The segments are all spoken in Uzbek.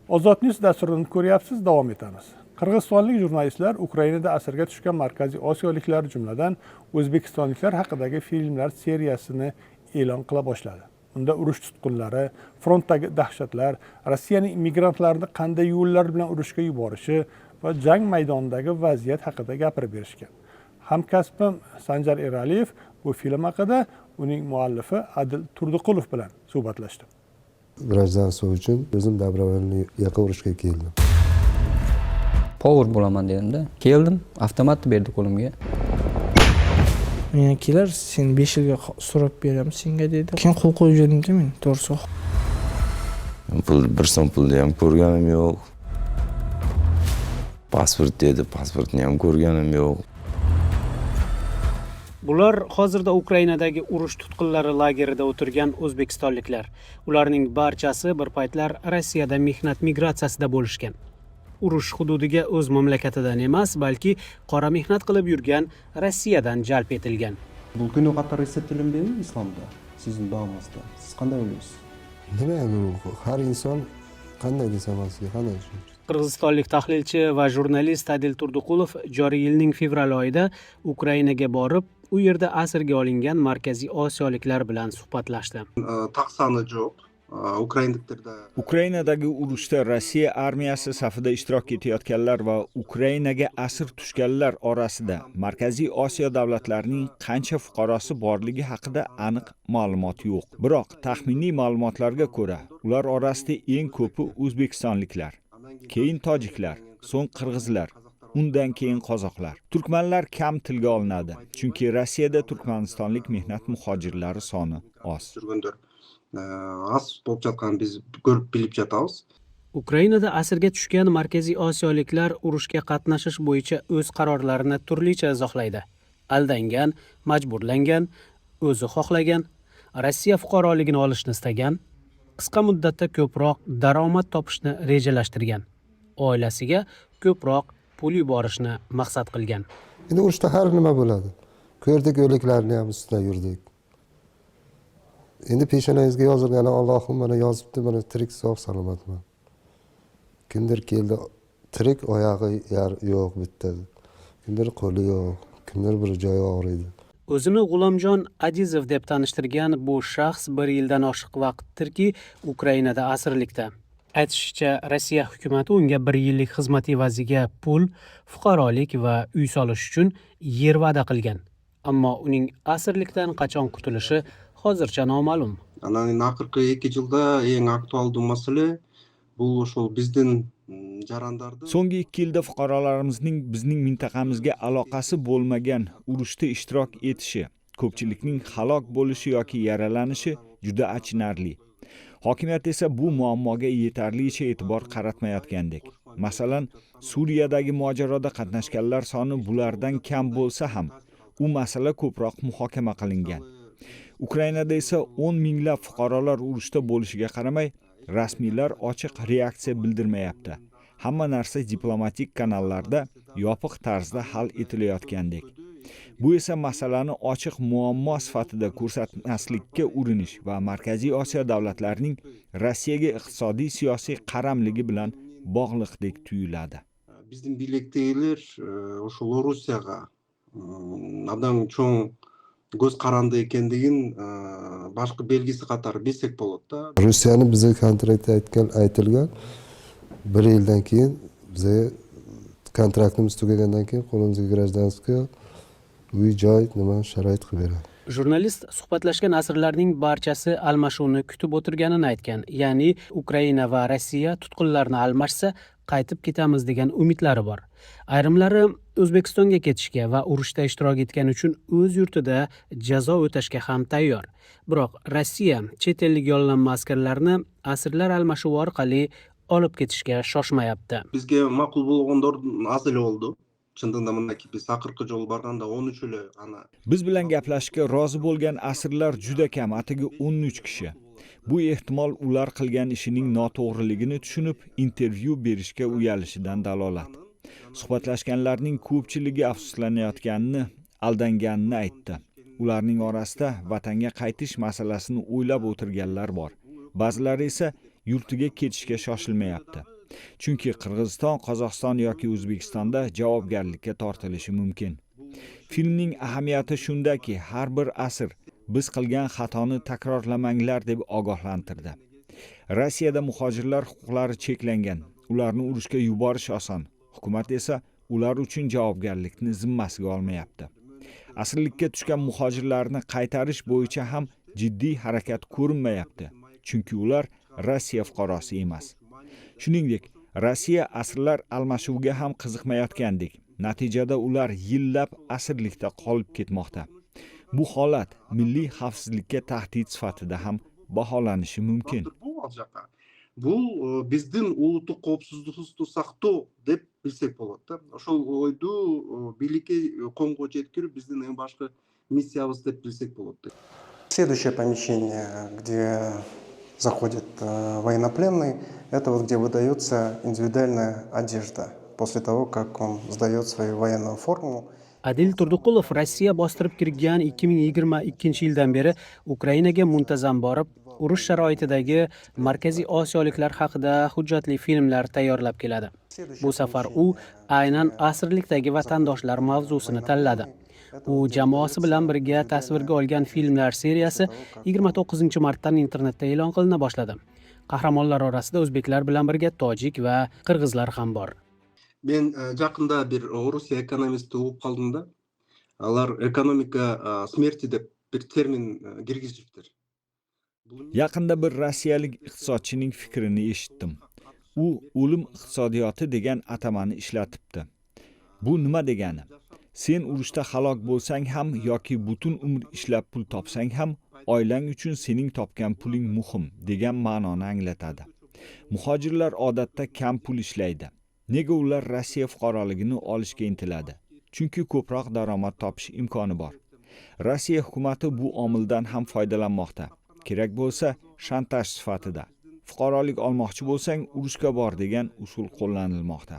Ozod News dasturini ko'ryapsiz, davom etamiz. Qirg'izistonlik jurnalistlar Ukrainada asirga tushgan Markaziy Osiyoliklar, jumladan o'zbekistonliklar haqidagi filmlar seriyasini e'lon qila boshladi. Unda urush tutqunlari, frontdagi dahshatlar, Rossiyaning immigrantlarni qanday yo'llar bilan urushga yuborishi va jang maydonidagi vaziyat haqida gapirib berishgan. Hamkasbim Sanjar Eraliyev bu film haqida uning muallifi Adil Turdiqulov bilan suhbatlashdi. Gражданство uchun o'zim добровольный yaqin urushga keldim. Power bo'laman dedimda. Keldim, avtomatni berdi qo'limga. Men kelar, sen 5 yilga so'rab beramiz senga dedi. Keyin qo'l qo'yib jo'ndim men, to'g'risi. Pul, bir so'm pulni ham ko'rganim yo'q. Pasport dedi, pasportni ham ko'rganim yo'q. Bular hozirda Ukrainadagi urush tutqunlari lagerida o'tirgan o'zbekistonliklar. Ularning barchasi bir paytlar Rossiyada mehnat migratsiyasida bo'lishgan. Urush hududiga o'z mamlakatidan emas, balki qora mehnat qilib yurgan Rossiyadan jalb etilgan. Bu kuni qator eslattirilmaymi islomda? Sizning bag'ingizda. Siz qanday o'ylaysiz? Nima bu? Har inson qanday desam sizga qanday tushunasiz? Qirg'izistonlik tahlilchi va jurnalist Adil Turdiqulov joriy yilning fevral oyida Ukrainaga borib, u yerda asirga olingan Markaziy Osiyoliklar bilan suhbatlashdi. Taqsani yo'q. Ukrainadagi urushda Rossiya armiyasi safida ishtirok etayotganlar va Ukrainaga asir tushganlar orasida Markaziy Osiyo davlatlarining qancha fuqarosi borligi haqida aniq ma'lumot yo'q. Biroq taxminiy ma'lumotlarga ko'ra, ular orasida eng ko'pi o'zbekistonliklar, keyin tojiklar, so'ng qirg'izlar, undan keyin qozoqlar. Turkmanlar kam tilga olinadi, chunki Rossiyada turkmanistonlik mehnat muhojirlari soni oz. Az bo'lib жатқанын biz ko'rib bilib жатабыз. Ukrainada asirga tushgan Markaziy Osiyoliklar urushga qatnashish bo'yicha o'z qarorlarini turlicha izohlaydi. Aldangan, majburlangan, o'zi xohlagan, Rossiya fuqaroligini olishni istagan, qisqa muddatda ko'proq daromad topishni rejalashtirgan, oilasiga ko'proq pul yuborishni maqsad qilgan. Endi urushda har nima bo'ladi. Ko'rdik, o'liklarni ham ustida yurdik. Endi peshonangizga yozilgani Allohim mana yozibdi, mana tirik sog' salomatman. Kimdir keldi, tirik oyog'i yo'q bitta. Kimdir qo'li yo'q, kimdir bir joyi og'riydi. O'zini G'ulomjon Adizov deb tanishtirgan bu shaxs 1 yildan oshiq vaqtdirki Ukrainada asirlikda. Aytishicha, Rossiya hukumati unga 1 yillik xizmat evaziga pul, fuqarolik va uy solish uchun yer va'da qilgan. Ammo uning asirlikdan qachon qutulishi hozircha noma'lum. Anani aqırqı 2 yilda eng aktualdi masala bu ошол биздин жарандарда. So'nggi 2 yilda fuqarolarimizning bizning mintaqamizga aloqasi bo'lmagan urushda ishtirok etishi, ko'pchilikning halok bo'lishi yoki yaralanishi juda achinarli. Hokimiyat esa bu muammoga yetarlicha e'tibor qaratmayotgandek. Masalan, Suriyadagi mojaroda qatnashganlar soni bulardan kam bo'lsa ham, u masala ko'proq muhokama qilingan. Ukrainada esa 10 minglab fuqarolar urushda bo'lishiga qaramay, rasmiylar ochiq reaksiya bildirmayapti. Hamma narsa diplomatik kanallarda yopiq tarzda hal etilayotgandek. Bu esa masalani ochiq muammo sifatida ko'rsatmaslikka urinish va Markaziy Osiyo davlatlarining Rossiyaga iqtisodiy siyosiy qaramligi bilan bog'liqdek tuyuladi. Bizdin biylektegiler ошол Rossiyaga абдан чоң göz qarandı ekendigin boshqa belgisi qatori bilsak bo'ladi da. Rossiyani bizga kontraktda aytilgan 1 yildan keyin bizga kontraktimiz tugagandan keyin qo'limizga gражданство, uy joy, nima sharoit qilib beradi. Jurnalist suhbatlashgan asirlarning barchasi almashuvni kutib o'tirganini aytgan. Ya'ni Ukraina va Rossiya tutqunlarni almashsa qaytib ketamiz degan umidlari bor. Ayrimlari O'zbekistonga ketishga va urushda ishtirok etgani uchun o'z yurtida jazo o'tashga ham tayyor. Biroq Rossiya chet ellik yollanma askarlarni asirlar almashuvi orqali olib ketishga shoshmayapti. Bizga ma'qul bo'lganlar az ele oldu. Чындыгында мындай biz aqırqı жол барганда 13 эле ana. Biz bilan gaplashishga rozi bo'lgan asirlar juda kam, atigi 13 kishi. Bu ehtimol ular qilgan ishining noto'g'riligini tushunib, intervyu berishga uyalishidan dalolat. Suhbatlashganlarning ko'pchiligi afsuslanayotganini, aldanganini aytdi. Ularning orasida vatanga qaytish masalasini o'ylab o'tirganlar bor. Ba'zilari esa yurtiga ketishga shoshilmayapti. Chunki Qirg'iziston, Qozog'iston yoki O'zbekistonda javobgarlikka tortilishi mumkin. Filmning ahamiyati shundaki, har bir asr biz qilgan xatoni takrorlamanglar deb ogohlantirdi. Rossiyada muhojirlar huquqlari cheklangan, ularni urushga yuborish oson. Hukumat esa ular uchun javobgarlikni zimmasiga olmayapti. Asirlikka tushgan muhojirlarni qaytarish bo'yicha ham jiddiy harakat ko'rinmayapti, chunki ular Rossiya fuqarosi emas. Shuningdek, Rossiya asirlar almashuviga ham qiziqmayotgandek, natijada ular yillab asirlikda qolib ketmoqda. Bu holat milliy xavfsizlikka tahdid sifatida ham baholanishi mumkin. Bu bizdin улуттук коопсуздугубузду сактоо деп билсек болот да. Ошол ойду бийликке коомго жеткирип биздин эң башкы миссиябыз деп билсек болот. Следующее помещение, где заходит военнопленный, это вот где выдается индивидуальная одежда после того, как он сдает свою военную форму. Adil Turduqulov Rossiya bostirib kirgan 2022-yildan beri Ukrainaga muntazam borib, urush sharoitidagi Markaziy Osiyoliklar haqida hujjatli filmlar tayyorlab keladi. Bu safar u aynan asirlikdagi vatandoshlar mavzusini tanladi. U jamoasi bilan birga tasvirga olgan filmlar seriyasi 29-martdan internetda e'lon qilina boshladi. Qahramonlar orasida o'zbeklar bilan birga tojik va qirg'izlar ham bor. Men жакында бир Орусия экономисти угуп калдым да. Алар экономика смерти деп бир термин киргизиптир. Yaqinda bir rossiyalik iqtisodchining fikrini eshitdim. U o'lim iqtisodiyoti degan atamani ishlatibdi. Bu nima degani? Sen urushda halok bo'lsang ham yoki butun umr ishlab pul topsang ham, oilang uchun sening topgan puling muhim degan ma'noni anglatadi. Muhojirlar odatda kam pul ishlaydi. Nega ular Rossiya fuqaroligini olishga intiladi? Chunki ko'proq daromad topish imkoni bor. Rossiya hukumatı bu omildan ham foydalanmoqda. Kerak bo'lsa, shantaj sifatida. Fuqarolik olmoqchi bo'lsang, urushga bor degan usul qo'llanilmoqda.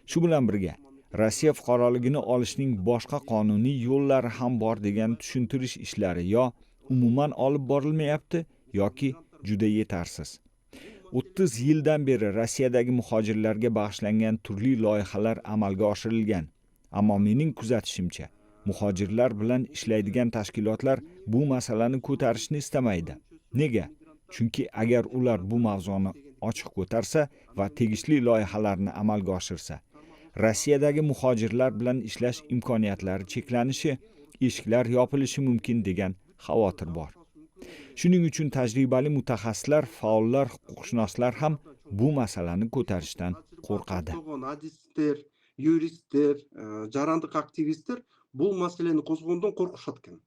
Shu bilan birga, Rossiya fuqaroligini olishning boshqa qonuniy yo'llari ham bor degan tushuntirish ishlari yo umuman olib borilmayapti yoki juda yetarsiz. 30 yildan beri Rossiyadagi muhojirlarga bag'ishlangan turli loyihalar amalga oshirilgan. Ammo mening kuzatishimcha, muhojirlar bilan ishlaydigan tashkilotlar bu masalani ko'tarishni istamaydi. Nega? Chunki agar ular bu mavzuni ochiq ko'tarsa va tegishli loyihalarni amalga oshirsa, Rossiyadagi muhojirlar bilan ishlash imkoniyatlari cheklanishi, eshiklar yopilishi mumkin degan xavotir bor. Shuning uchun tajribali mutaxassislar, faollar, huquqshunoslar ham bu masalani ko'tarishdan qo'rqadi. Adistler, yuristler, jarandык aktivistler bu masalani qo'zg'ondan qo'rqishadi ekan.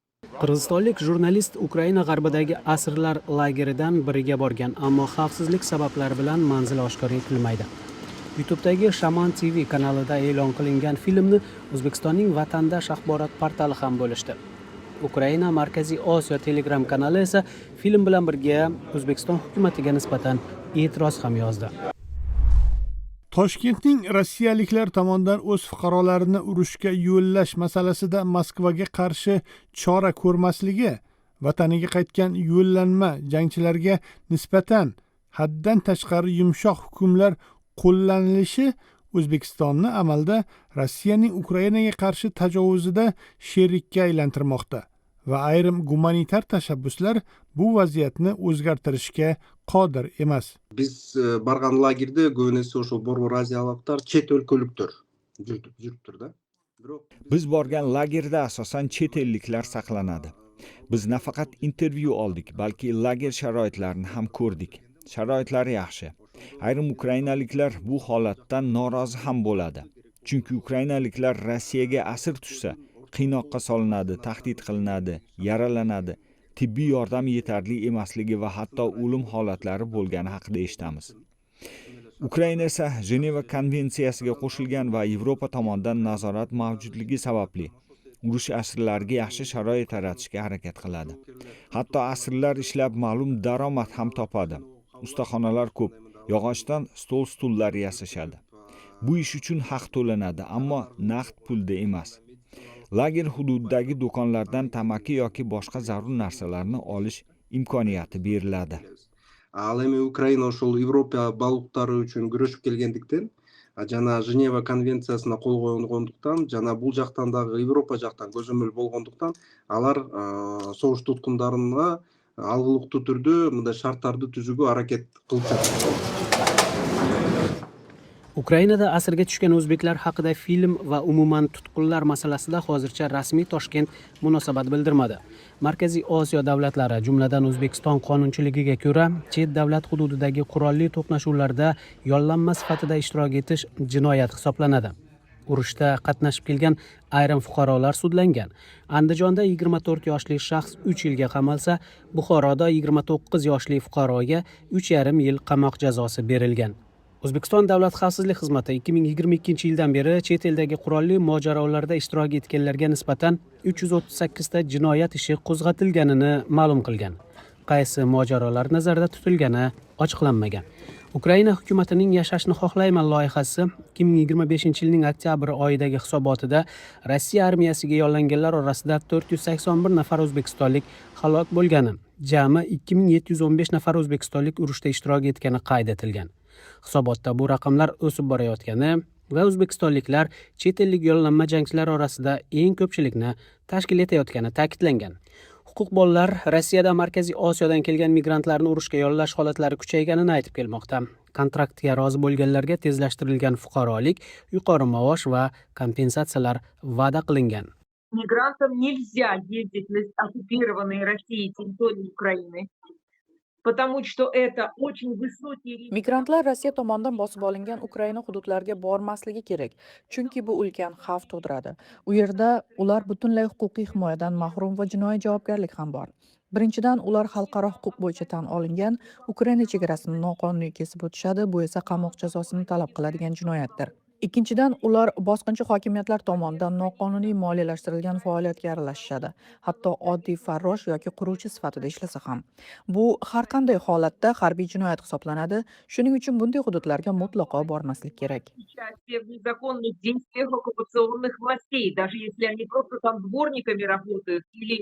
Qirg'izistonlik jurnalist Ukraina g'arbidagi asirlar lageridan biriga borgan, ammo xavfsizlik sabablari bilan manzil oshkor etilmaydi. YouTube'dagi Shaman TV kanalida e'lon qilingan filmni O'zbekistonning Vatandosh axborot portali ham bo'lishdi. Ukraina Markaziy Osiyo Telegram kanali esa film bilan birga O'zbekiston hukumatiga nisbatan e'tiroz ham yozdi. Toshkentning rossiyaliklar tomonidan o'z fuqarolarini urushga yo'llash masalasida Moskvaga qarshi chora ko'rmasligi, vataniga qaytgan yo'llanma jangchilarga nisbatan haddan tashqari yumshoq hukmlar qo'llanilishi O'zbekistonni amalda Rossiyaning Ukrainaga qarshi tajovuzida sherikka aylantirmoqda va ayrim gumanitar tashabbuslar bu vaziyatni o'zgartirishga qodir emas. Biz bargan lagerda көбүнесе ошол Борбор Азиялыктар чет өлкөлүктөр жүрүптүр да. Biz borgan lagerda asosan chet elliklar saqlanadi. Biz nafaqat intervyu oldik, balki lager sharoitlarini ham ko'rdik. Sharoitlari yaxshi. Ayrim ukrainaliklar bu holatdan norozi ham bo'ladi. Chunki ukrainaliklar Rossiyaga asir tushsa, qiynoqqa solinadi, tahdid qilinadi, yaralanadi, tibbiy yordam yetarli emasligi va hatto o'lim holatlari bo'lgani haqida eshitamiz. Ukraina esa Jeneva konvensiyasiga qo'shilgan va Yevropa tomonidan nazorat mavjudligi sababli urush asirlariga yaxshi sharoit yaratishga harakat qiladi. Hatto asirlar ishlab ma'lum daromad ham topadi. Ustaxonalar ko'p, yog'ochdan stol-stullar yasashadi. Bu ish uchun haq to'lanadi, ammo naqd pulda emas. Lager hududidagi do'konlardan tamaki yoki boshqa zarur narsalarni olish imkoniyati beriladi. Ал эми Украина ошол Европа балыктары үчүн күрөшүп келгендиктен, жана Женева конвенциясына кол койгондуктан, жана бул жактан дагы Европа жактан көзөмөл болгондуктан, алар согуш туткундарына алгылыктуу түрдө мындай шарттарды түзүүгө аракет кылып жатат. Ukrainada asirga tushgan o'zbeklar haqida film va umuman tutqunlar masalasida hozircha rasmiy Toshkent munosabat bildirmadi. Markaziy Osiyo davlatlari, jumladan O'zbekiston qonunchiligiga ko'ra, chet davlat hududidagi qurolli to'qnashuvlarda yollanma sifatida ishtirok etish jinoyat hisoblanadi. Urushda qatnashib kelgan ayrim fuqarolar sudlangan. Andijonda 24 yoshli shaxs 3 yilga qamalsa, Buxoroda 29 yoshli fuqaroga 3,5 yil qamoq jazosi berilgan. O'zbekiston Davlat xavfsizlik xizmati 2022-yildan beri chet eldagi qurolli mojarolarda ishtirok etganlarga nisbatan 338 ta jinoyat ishi qo'zg'atilganini ma'lum qilgan. Qaysi mojarolar nazarda tutilgani ochiqlanmagan. Ukraina hukumatining Yashashni xohlayman loyihasi 2025-yilning oktyabr oyidagi hisobotida Rossiya armiyasiga yollanganlar orasida 481 nafar o'zbekistonlik halok bo'lgani, jami 2715 nafar o'zbekistonlik urushda ishtirok etgani qayd etilgan. Hisobotda bu raqamlar o'sib borayotgani va o'zbekistonliklar chet ellik yollanma jangchilar orasida eng ko'pchilikni tashkil etayotgani ta'kidlangan. Huquqbonlar Rossiyada Markaziy Osiyodan kelgan migrantlarni urushga yollash holatlari kuchayganini aytib kelmoqda. Kontraktga rozi bo'lganlarga tezlashtirilgan fuqarolik, yuqori maosh va kompensatsiyalar va'da qilingan. Мигрантам нельзя ездить на оккупированные Россией территории Украины, потому что это очень высокий риск. Migrantlar Rossiya tomonidan bosib olingan Ukraina hududlariga bormasligi kerak, chunki bu ulkan xavf tug'diradi. U yerda ular butunlay huquqiy himoyadan mahrum va jinoiy javobgarlik ham bor. Birinchidan, ular xalqaro huquq bo'yicha tan olingan Ukraina chegarasini noqonuniy kesib o'tishadi, bu esa qamoq jazosini talab qiladigan jinoyatdir. Ikkinchidan, ular bosqinchi hokimiyatlar tomonidan noqonuniy moliyalashtirilgan faoliyatga aralashishadi, hatto oddiy farrosh yoki quruvchi sifatida ishlasa ham. Bu har qanday holatda harbiy jinoyat hisoblanadi, shuning uchun bunday hududlarga mutlaqo bormaslik kerak. Участие в незаконных действиях оккупационных властей, даже если они просто там дворниками работают или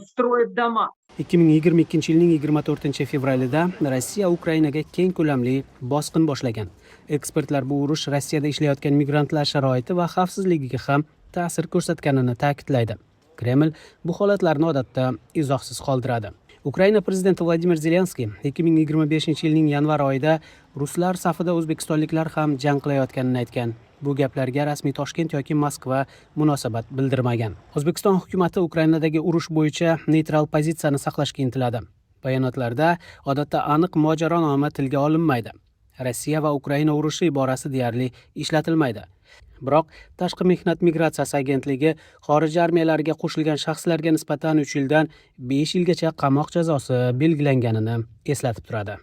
строят дома. 2022-yilning 24 fevralida Rossiya Ukrainaga keng ko'lamli bosqin boshlagan. Ekspertlar bu urush Rossiyada ishlayotgan migrantlar sharoiti va xavfsizligiga ham ta'sir ko'rsatganini ta'kidlaydi. Kreml bu holatlarni odatda izohsiz qoldiradi. Ukraina prezidenti Vladimir Zelenskiy 2025-yilning yanvar oyida ruslar safida o'zbekistonliklar ham jang qilayotganini aytgan. Bu gaplarga rasmiy Toshkent yoki Moskva munosabat bildirmagan. O'zbekiston hukumati Ukrainadagi urush bo'yicha neytral pozitsiyani saqlashga intiladi. Bayonotlarda odatda aniq mojaronoma tilga olinmaydi. Rossiya va Ukraina urushi iborasi deyarli ishlatilmaydi. Biroq Tashqi mehnat migratsiyasi agentligi xorij armiyalariga qo'shilgan shaxslarga nisbatan 3 yildan 5 yilgacha qamoq jazosi belgilanganini eslatib turadi.